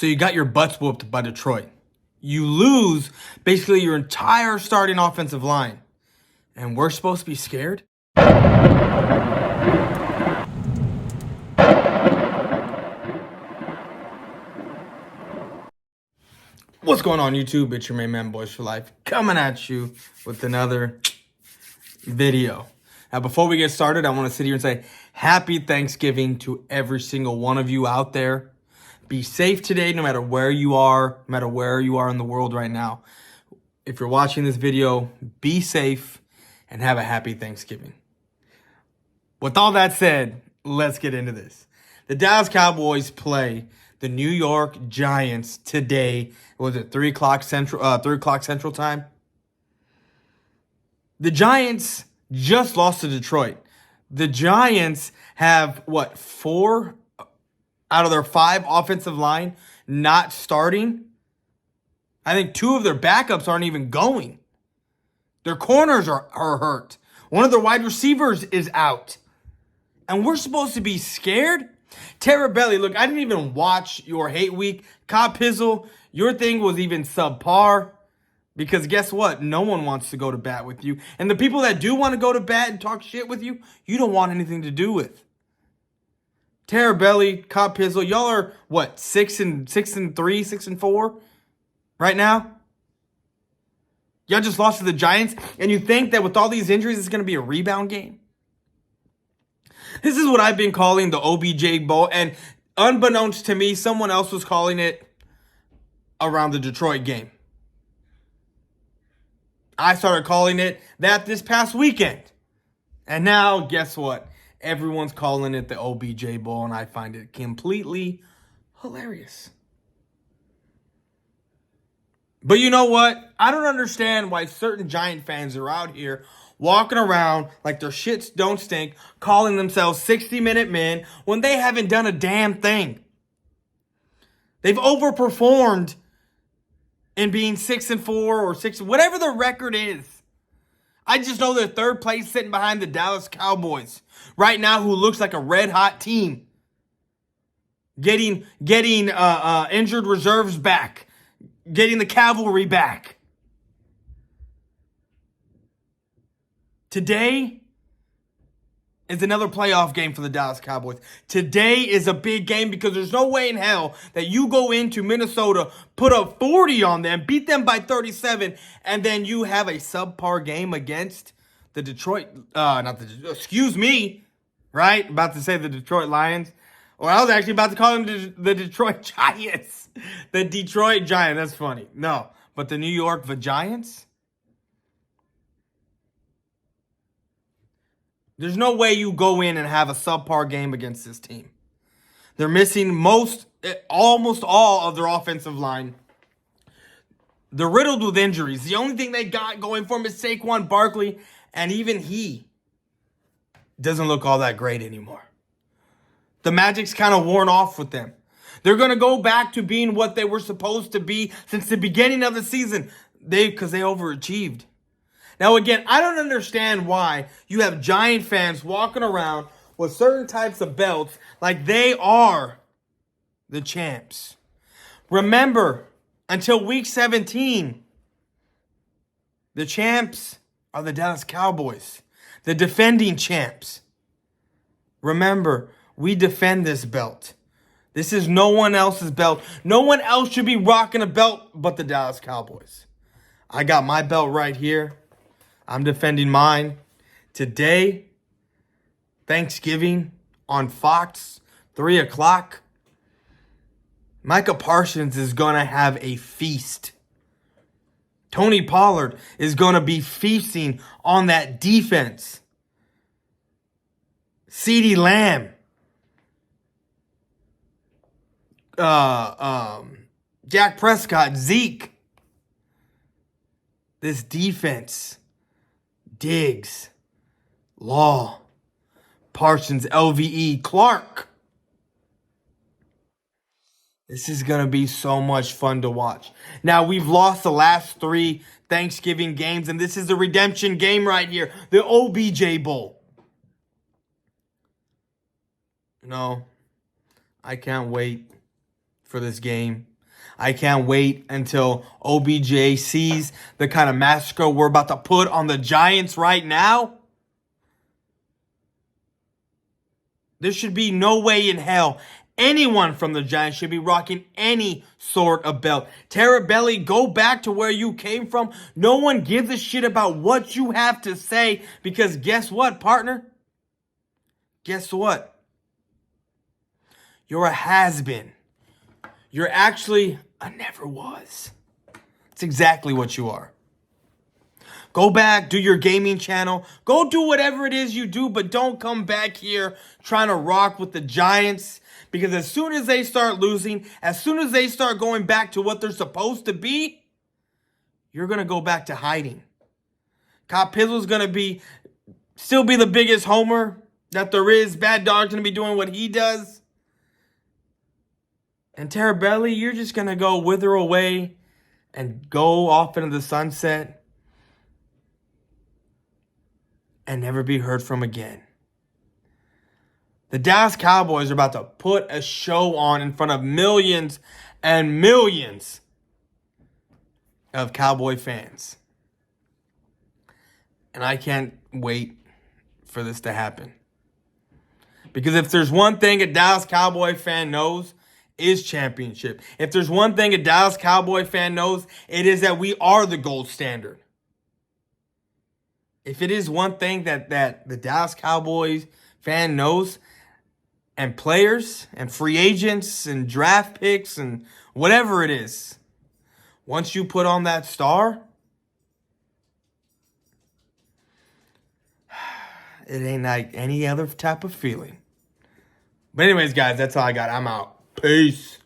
So you got your butts whooped by Detroit. You lose basically your entire starting offensive line. And we're supposed to be scared? What's going on, YouTube? It's your main man, Boys for Life, coming at you with another video. Now, before we get started, I want to sit here and say happy Thanksgiving to every single one of you out there. Be safe today, no matter where you are, no matter where you are in the world right now. If you're watching this video, be safe and have a happy Thanksgiving. With all that said, let's get into this. The Dallas Cowboys play the New York Giants today. Was it 3 o'clock Central Time? The Giants just lost to Detroit. The Giants have, 4 out of their 5 offensive line not starting? I think 2 of their backups aren't even going. Their corners are hurt. One of their wide receivers is out. And we're supposed to be scared? Terabelli, look, I didn't even watch your hate week. Cop Pizzle, your thing was even subpar. Because guess what? No one wants to go to bat with you. And the people that do want to go to bat and talk shit with you, you don't want anything to do with. Terabelli, Cop Pizzle, y'all are, 6-3, 6-4 right now? Y'all just lost to the Giants, and you think that with all these injuries, it's going to be a rebound game? This is what I've been calling the OBJ Bowl, and unbeknownst to me, someone else was calling it around the Detroit game. I started calling it that this past weekend. And now, guess what? Everyone's calling it the OBJ Bowl, and I find it completely hilarious. But you know what? I don't understand why certain Giant fans are out here walking around like their shits don't stink, calling themselves 60-minute men when they haven't done a damn thing. They've overperformed in being 6-4 or 6, whatever the record is. I just know they're third place sitting behind the Dallas Cowboys right now, who looks like a red-hot team. Getting injured reserves back. Getting the cavalry back. Today is another playoff game for the Dallas Cowboys. Today is a big game because there's no way in hell that you go into Minnesota, put up 40 on them, beat them by 37, and then you have a subpar game against the Detroit, right? About to say the Detroit Lions. Or I was actually about to call them the Detroit Giants. The Detroit Giants. That's funny. No, but the New York Giants? There's no way you go in and have a subpar game against this team. They're missing almost all of their offensive line. They're riddled with injuries. The only thing they got going for them is Saquon Barkley, and even he doesn't look all that great anymore. The magic's kind of worn off with them. They're going to go back to being what they were supposed to be since the beginning of the season. Because they overachieved. Now, again, I don't understand why you have Giant fans walking around with certain types of belts like they are the champs. Remember, until week 17, the champs are the Dallas Cowboys, the defending champs. Remember, we defend this belt. This is no one else's belt. No one else should be rocking a belt but the Dallas Cowboys. I got my belt right here. I'm defending mine. Today, Thanksgiving on Fox, 3 o'clock. Micah Parsons is going to have a feast. Tony Pollard is going to be feasting on that defense. CeeDee Lamb. Dak Prescott, Zeke. This defense. Diggs. Law. Parsons, LVE, Clark. This is going to be so much fun to watch. Now, we've lost the last 3 Thanksgiving games, and this is the redemption game right here. The OBJ Bowl. No, I can't wait for this game. I can't wait until OBJ sees the kind of massacre we're about to put on the Giants right now. There should be no way in hell anyone from the Giants should be rocking any sort of belt. Terabelli, go back to where you came from. No one gives a shit about what you have to say because guess what, partner? Guess what? You're a has-been. You're actually a never was. It's exactly what you are. Go back, do your gaming channel. Go do whatever it is you do, but don't come back here trying to rock with the Giants. Because as soon as they start losing, as soon as they start going back to what they're supposed to be, you're going to go back to hiding. Kyle Pizzle's going to still be the biggest homer that there is. Bad Dog's going to be doing what he does. And Terabelli, you're just going to go wither away and go off into the sunset and never be heard from again. The Dallas Cowboys are about to put a show on in front of millions and millions of Cowboy fans. And I can't wait for this to happen. Because if there's one thing a Dallas Cowboy fan knows, is championship. If there's one thing a Dallas Cowboy fan knows, it is that we are the gold standard. If it is one thing that the Dallas Cowboys fan knows, and players and free agents and draft picks and whatever it is, once you put on that star, it ain't like any other type of feeling. But anyways, guys, that's all I got. I'm out. Peace.